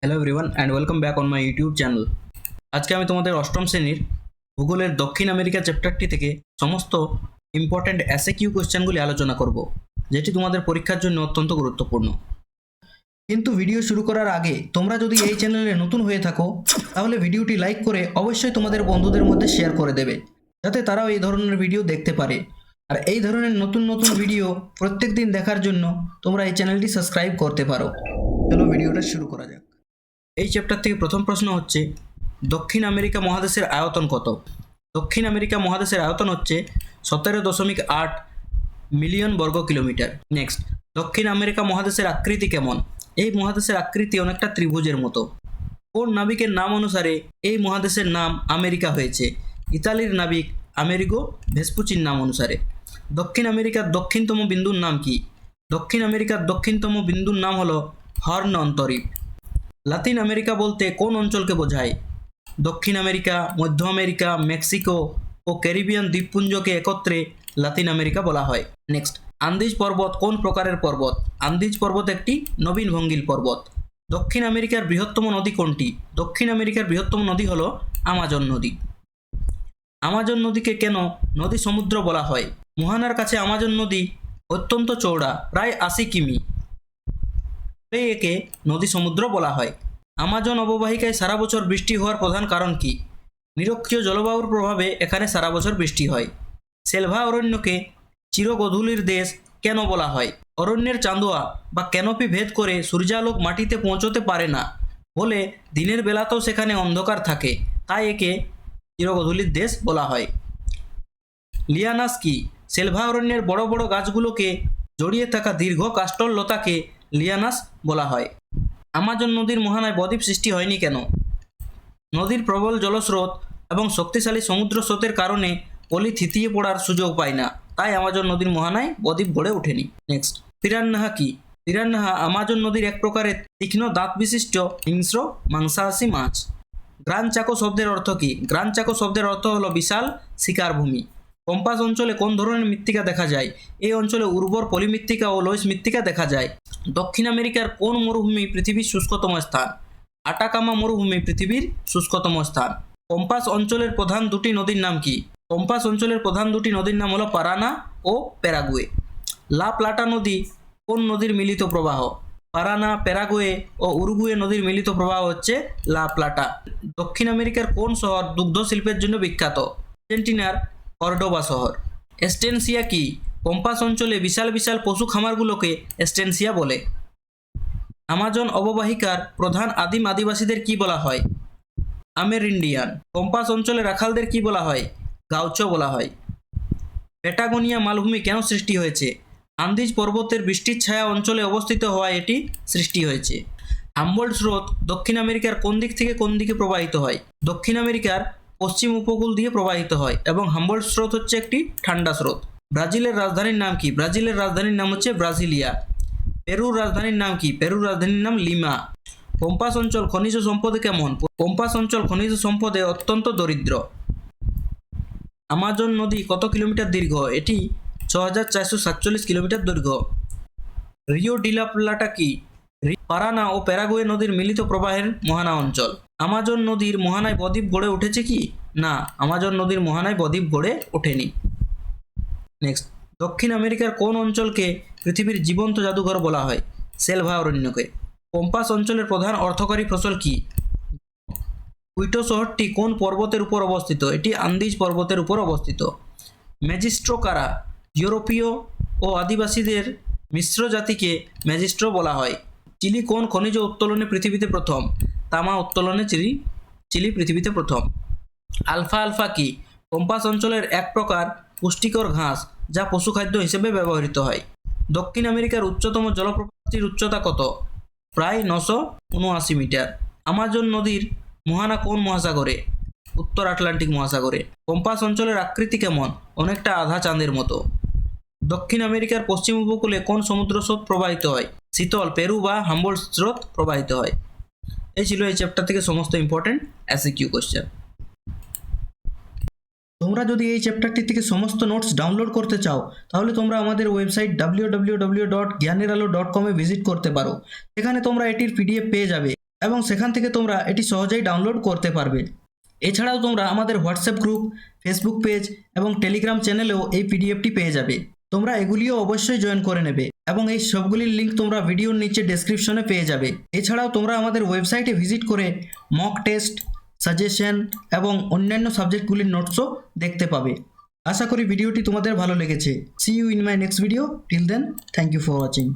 Hello everyone and welcome back on my YouTube channel. আজকে আমি তোমাদের অষ্টম শ্রেণীর ভূগোলের দক্ষিণ আমেরিকা চ্যাপ্টারটি থেকে সমস্ত ইম্পর্ট্যান্ট এসএকিউ কোশ্চেনগুলি আলোচনা করব, যেটি তোমাদের পরীক্ষার জন্য অত্যন্ত গুরুত্বপূর্ণ। কিন্তু ভিডিও শুরু করার আগে তোমরা যদি এই চ্যানেলে নতুন হয়ে থাকো তাহলে ভিডিওটি লাইক করে অবশ্যই তোমাদের বন্ধুদের মধ্যে শেয়ার করে দেবে, যাতে তারাও এই ধরনের ভিডিও দেখতে পারে। আর এই ধরনের নতুন নতুন ভিডিও প্রত্যেক দিন দেখার জন্য তোমরা এই চ্যানেলটি সাবস্ক্রাইব করতে পারো। চলো ভিডিওটা শুরু করা যাক। এই চ্যাপ্টার থেকে প্রথম প্রশ্ন হচ্ছে, দক্ষিণ আমেরিকা মহাদেশের আয়তন কত? দক্ষিণ আমেরিকা মহাদেশের আয়তন হচ্ছে 17.8 মিলিয়ন বর্গ কিলোমিটার। নেক্সট, দক্ষিণ আমেরিকা মহাদেশের আকৃতি কেমন? এই মহাদেশের আকৃতি অনেকটা ত্রিভুজের মতো। কোন নাবিকের নাম অনুসারে এই মহাদেশের নাম আমেরিকা হয়েছে? ইতালির নাবিক আমেরিগো ভেসপুচির নাম অনুসারে। দক্ষিণ আমেরিকার দক্ষিণতম বিন্দুর নাম কি? দক্ষিণ আমেরিকার দক্ষিণতম বিন্দুর নাম হলো হর্ন অন্তরীপ। লাতিন আমেরিকা বলতে কোন অঞ্চলকে বোঝায়? দক্ষিণ আমেরিকা, মধ্য আমেরিকা, মেক্সিকো ও ক্যারিবিয়ান দ্বীপপুঞ্জকে একত্রে লাতিন আমেরিকা বলা হয়। নেক্সট, আন্দিজ পর্বত কোন প্রকারের পর্বত? আন্দিজ পর্বত একটি নবীন ভঙ্গিল পর্বত। দক্ষিণ আমেরিকার বৃহত্তম নদী কোনটি? দক্ষিণ আমেরিকার বৃহত্তম নদী হলো আমাজন নদী। আমাজন নদীকে কেন নদী সমুদ্র বলা হয়? মোহানার কাছে আমাজন নদী অত্যন্ত চওড়া, প্রায় 80 কিমি। একে নদী সমুদ্র বলা হয়। আমাজন অববাহিকায় সারা বছর বৃষ্টি হওয়ার প্রধান কারণ কি? নিরক্ষীয় জলবায়ুর প্রভাবে এখানে সারা বছর বৃষ্টি হয়। সেলভা অরণ্যকে চিরগধূলির দেশ কেন বলা হয়? অরণ্যের চাঁদোয়া বা ক্যানোপি ভেদ করে সূর্যালোক মাটিতে পৌঁছতে পারে না বলে দিনের বেলাতেও সেখানে অন্ধকার থাকে, তাই একে চিরগধূলির দেশ বলা হয়। লিয়ানাস কি? সেলভা অরণ্যের বড় বড় গাছগুলোকে জড়িয়ে থাকা দীর্ঘ কাস্টল লতাকে লিয়ানাস বলা হয়। আমাজন নদীর মোহনায় বদ্বীপ সৃষ্টি হয়নি কেন? নদীর প্রবল জলস্রোত এবং শক্তিশালী সমুদ্র স্রোতের কারণে পলি থিতিয়ে পড়ার সুযোগ পায় না, তাই আমাজন নদীর মোহনায় বদ্বীপ গড়ে ওঠেনি। নেক্সট, পিরান্নাহা কি? পিরান্নাহা আমাজন নদীর এক প্রকারের তীক্ষ্ণ দাঁত বিশিষ্ট হিংস্র মাংসাশী মাছ। গ্রান চাকো শব্দের অর্থ কি? গ্রান চাকো শব্দের অর্থ হলো বিশাল শিকার ভূমি। কম্পাস অঞ্চলে কোন ধরনের মৃত্তিকা দেখা যায়? এই অঞ্চলে উর্বর পলিমৃত্তিকা ও লোইস মৃত্তিকা দেখা যায়। দক্ষিণ আমেরিকার কোন মরুভূমি পৃথিবীর শুষ্কতম স্থান? আটাকামা মরুভূমি পৃথিবীর শুষ্কতম স্থান। কম্পাস অঞ্চলের প্রধান দুটি নদীর নাম কি? কম্পাস অঞ্চলের প্রধান দুটি নদীর নাম হলো পারানা ও প্যারাগুয়ে। লা প্লাটা নদী কোন নদীর মিলিত প্রবাহ? পারানা, প্যারাগুয়ে ও উরুগুয়ে নদীর মিলিত প্রবাহ হচ্ছে লা প্লাটা। দক্ষিণ আমেরিকার কোন শহর দুগ্ধ শিল্পের জন্য বিখ্যাত? আর্জেন্টিনার কর্ডোবা শহর। এস্টেনসিয়া কি? কম্পাস অঞ্চলে বিশাল বিশাল পশু খামারগুলোকে এস্টেনসিয়া বলে। আমাজন অববাহিকার প্রধান আদিম আদিবাসীদের কি বলা হয়? আমেরিন্ডিয়ান। কম্পাস অঞ্চলে রাখালদের কি বলা হয়? গাউচো বলা হয়। প্যাটাগোনিয়া মালভূমি কেন সৃষ্টি হয়েছে? আন্দিজ পর্বতের বৃষ্টির ছায়া অঞ্চলে অবস্থিত হওয়ায় এটি সৃষ্টি হয়েছে। হাম্বোল্ট স্রোত দক্ষিণ আমেরিকার কোন দিক থেকে কোন দিকে প্রবাহিত হয়? দক্ষিণ আমেরিকার পশ্চিম উপকূল দিয়ে প্রবাহিত হয় এবং হাম্বোল্ট স্রোত হচ্ছে একটি ঠান্ডা স্রোত। ব্রাজিলের রাজধানীর নাম কি? ব্রাজিলের রাজধানীর নাম হচ্ছে ব্রাজিলিয়া। পেরুর রাজধানীর নাম কি? পেরুর রাজধানীর নাম লিমা। কম্পাস অঞ্চল খনিজ সম্পদে কেমন? কম্পাস অঞ্চল খনিজ সম্পদে অত্যন্ত দরিদ্র। আমাজন নদী কত কিলোমিটার দীর্ঘ? এটি 6447 কিলোমিটার দৈর্ঘ্য। রিও ডিলা প্লাটা কি? পারানা ও প্যারাগুয়ে নদীর মিলিত প্রবাহের মোহানা অঞ্চল। আমাজন নদীর মোহানায় বদ্বীপ গড়ে উঠেছে কি? না, আমাজন নদীর মোহানায় বদ্বীপ গড়ে ওঠেনি। নেক্সট, দক্ষিণ আমেরিকার কোন অঞ্চলকে পৃথিবীর জীবন্ত জাদুঘর বলা হয়? সেলভা অরণ্যকে। কম্পাস অঞ্চলের প্রধান অর্থকরী ফসল কি? কুইটো শহরটি কোন পর্বতের উপর অবস্থিত? এটি আন্দিজ পর্বতের উপর অবস্থিত। ম্যাজিস্ট্রো কারা? ইউরোপীয় ও আদিবাসীদের মিশ্র জাতিকে ম্যাজিস্ট্রো বলা হয়। চিলি কোন খনিজ উত্তোলনে পৃথিবীতে প্রথম? তামা উত্তোলনে চিলি পৃথিবীতে প্রথম। আলফা আলফা কি? কম্পাস অঞ্চলের এক প্রকার পুষ্টিকর ঘাস যা পশুখাদ্য হিসেবে ব্যবহৃত হয়। দক্ষিণ আমেরিকার উচ্চতম জলপ্রপাতটির উচ্চতা কত? প্রায় 979 মিটার। আমাজন নদীর মোহানা কোন মহাসাগরে? উত্তর আটলান্টিক মহাসাগরে। কম্পাস অঞ্চলের আকৃতি কেমন? অনেকটা আধা চাঁদের মতো। দক্ষিণ আমেরিকার পশ্চিম উপকূলে কোন সমুদ্র স্রোত প্রবাহিত হয়? শীতল পেরু বা হাম্বোল্ট স্রোত প্রবাহিত হয়। এই ছিল এই চ্যাপ্টার থেকে সমস্ত ইম্পর্টেন্ট এসএকিউ কোশ্চেন। তোমরা যদি এই চ্যাপ্টারটি থেকে সমস্ত নোটস ডাউনলোড করতে চাও তাহলে তোমরা আমাদের ওয়েবসাইট www.gyaniralo.com এ ভিজিট করতে পারো। এখানে তোমরা এটির পিডিএফ পেয়ে যাবে। এবং সেখান থেকে তোমরা এটি সহজেই ডাউনলোড করতে পারবে। এছাড়াও তোমরা আমাদের হোয়াটসঅ্যাপ গ্রুপ, ফেসবুক পেজ এবং টেলিগ্রাম চ্যানেলেও এই পিডিএফটি পেয়ে যাবে। তোমরা এগুলিও অবশ্যই জয়েন করে নেবে এবং এই সবগুলির লিঙ্ক তোমরা ভিডিওর নিচে ডেসক্রিপশনে পেয়ে যাবে। এছাড়াও তোমরা আমাদের ওয়েবসাইটে ভিজিট করে মক টেস্ট, সাজেশন এবং অন্যান্য সাবজেক্টগুলির নোটসও দেখতে পাবে। আশা করি ভিডিওটি তোমাদের ভালো লেগেছে। See you in my next video. Till then, thank you for watching.